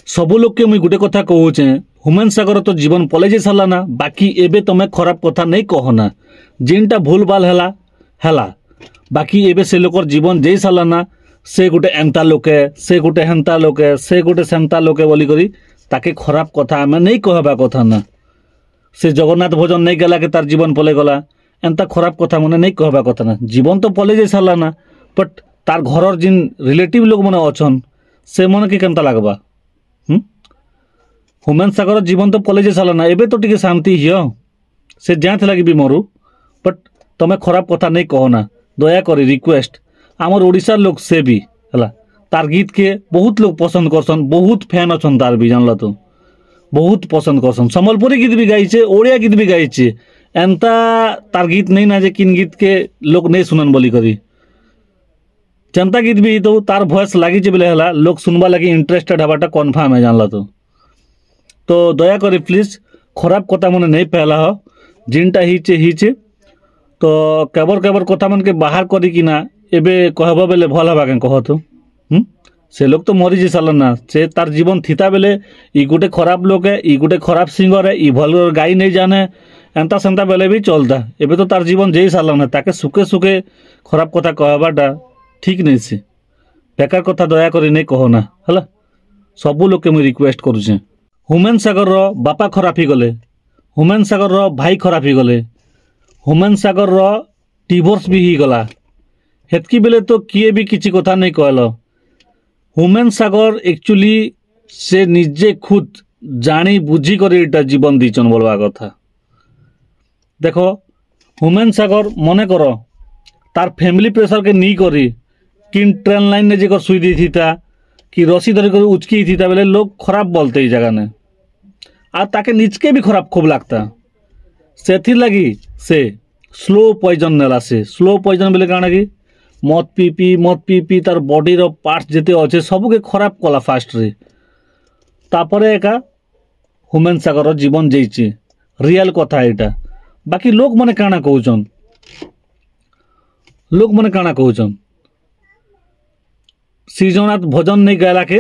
सबु लोग के मुई गुटे कथा कहूचे हुमेन सागर तो जीवन पलै जाई सारला ना बाकी एबे तमे खराब कथा नहीं कहना जिनटा भूल भाल हैला बाकी एबे से लोकर जीवन जाई सारला ना से गुटे एंता लोके से गुटे हेंता लोके से गुटे सेंता लोके बोली करी ताके खराब कथा आमे नहीं कहबा कथा ना से जगन्नाथ भोजन नहीं गला के तार जीवन पलै गला एंता खराब कथा मने नहीं कहबा कथा ना जीवन तो पलै जाई सारला ना बट तार घरर जिन रिलेटिव लोग मने अछन से मन के केनता लागबा हुमेन सागर जीवन तो पलै जाई सारला ना एबे तो टिके शांति हियो से जात लगी भी मरु बट तमे खराब कथा नहीं कहना दया करी रिक्वेस्ट आमर ओडिशा लोग से भी हला तार गीत के बहुत लोग पसंद करसन बहुत फैन अछन तार भी जानला तो बहुत पसंद करसन संबलपुरी गीत भी गाइछे ओडिया गीत भी गाइछे एंता तार गीत नहीं ना जे किन गीत के लोग नहीं सुनन बोली करी जनता गीत भी तो तार वॉइस लागी जे बेले हला लोग सुनबा लगी इंटरेस्टेड हबाटा कन्फर्म है जानला तो दया करी प्लीज खराब कथा मन नहीं पहला हो जिनटा हिचे तो केबर कथा मन के बाहर करी कि ना एबे कहबा बेले भल हबा के कह तो से लोग तो मरी जी सारल ना से तार जीवन थिता बेले ई गुटे खराब लोग है ई गुटे खराब सिंगर है ई भल गाई नहीं जाने एंता सेंता बेले भी चलता एबे तो तार जीवन जेई सारल ना ताके सुखे सुखे खराब कथा कहबाटा ठीक नहीं से बेकार कथा दया करी नहीं कहना हला सबु लोग के मुई रिक्वेस्ट करूछे हुमेन सागर रो बापा खराब ही गले हुमेन सागर रो भाई खराब ही गले हुमेन सागर रो डिवोर्स भी ही गला हेतकी बेले तो किए भी किसी कथा नहीं कहलो हुमेन सागर एक्चुअली से निजे खुद जानी बुझी करी इटा जीवन दीचन बोलवा कथा देखो हुमेन सागर मने करो तार फैमिली प्रेशर के नहीं करी किन ट्रेन लाइन ने जेकर सुई दी थी था कि रस्सी धरी कर उचकी थी था बेले लोग खराब बोलते ही जगह ने आ ताके निचके भी खराब खूब लगता सेथि लगी से स्लो पॉइजन नेला से स्लो पॉइजन बेले काना कि मत पी पी तार बॉडी रो पार्ट्स जेते अच्छे सब के खराब कला फास्ट रे तापरे एका हुमेन सागर जीवन जेइचे रियल कथा एटा बाकी लोग मने काना कहउचन श्रीजगन्नाथ भजन नहीं गाला के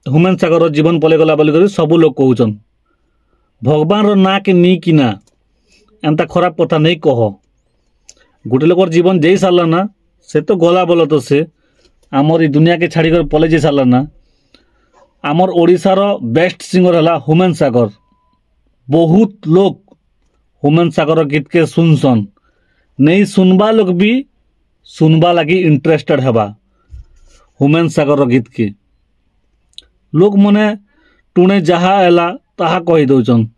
हुमेन सागर जीवन पलै गला बोली करी सब लोग कहउचन भगवान रो ना के नी किना एंता खराब कथा नहीं कह गोटे लोकर जीवन जेई सारला ना से तो गला बोलो तो से आमर ई दुनिया के छाड़ी कर पलै जे सारला ना आमर ओडिसा रो बेस्ट सिंगर हला हुमेन सागर बहुत लोग हुमेन सागर गीत के सुनसन नहीं सुनबा लोग भी सुनबा लगी इंटरेस्टेड हबा हुमेन सागर गीत के लोग मने टुणे जहा एला ताहा कही दौचन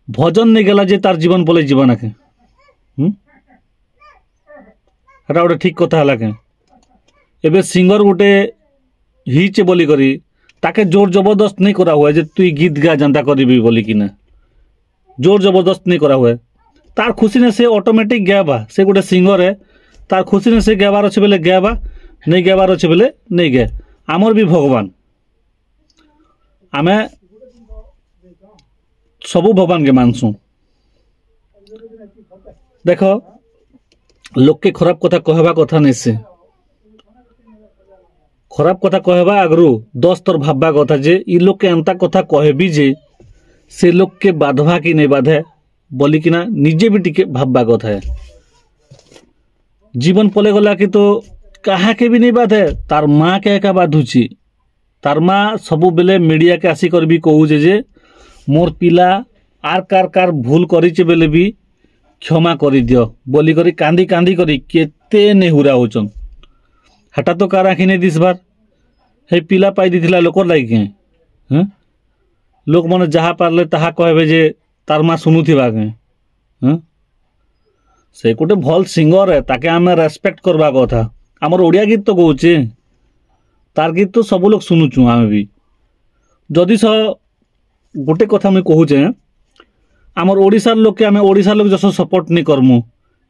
भजन नहीं गला जे तार जीवन पलै जीवन के एटा गोटे ठीक कथा हला के एबे सिंगर गोटे हिचे बोली करी ताके जोर जबरदस्त नहीं करा हुआ जे तू गीत गा जनता करी बोली कि ना जोर जबरदस्त नहीं करा हुआ तार खुशी ने से ऑटोमेटिक गाबा से गोटे सिंगर है तार खुशी ने से गाबार अच्छे बेले गाबा नहीं गाबार अच्छे बेले नहीं गे आमर भी भगवान आमे सबू भगवान के मानसु देखो लोग के खराब कथा कहबा कथा नहीं से खराब कथा कहबा आगरू 10 तर भाबबा कथा जे ई लोग के एंता कथा कहबी जे से लोग के बाधवा कि नहीं बाधे बोली कि ना निजे भी टिके भाबबा कथा है जीवन पलै गला कि तो कहा के भी नहीं बाधे तार माँ के एका बाधुची तार माँ सबु बेले मीडिया के आसी कर भी कहू जे मोर पिला आर कार भूल करिचे बेले भी क्षमा करी दियो बोली करी कांदी करी केते नेहुरा होचन हटा तो कार आखि नहीं दिस बार हे पिला पाई दिथिला लोकर लागी के लोग मन जहा पारले ताहा कहबे जे तार माँ सुनुथिबा के से गोटे भल सिंगर है ताके आमे रेस्पेक्ट करबा कथा आमर ओडिया गीत तो कहूचे तार गीत तो सब लोग सुनुचु आमे भी जदि स गोटे कथा मुई कहूचे आमर ओडिशार लोग के आमे ओडिशार लोग जस सपोर्ट नहीं करमु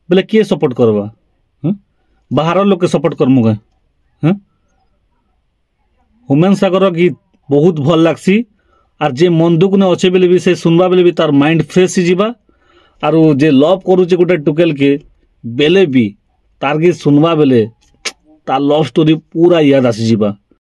बोले किए सपोर्ट करबा बाहर लोग के सपोर्ट करमु के हुमेन सागर गीत बहुत भल लागसी आर जे मन दुख ने अच्छे बेले भी से सुनबा बेले भी तार माइंड फ्रेश जीवा आर जे लव करूचे गोटे टुकेल के बेले भी तार गीत सुनबा बेले तार लव स्टोरी पूरा याद आसी जीवा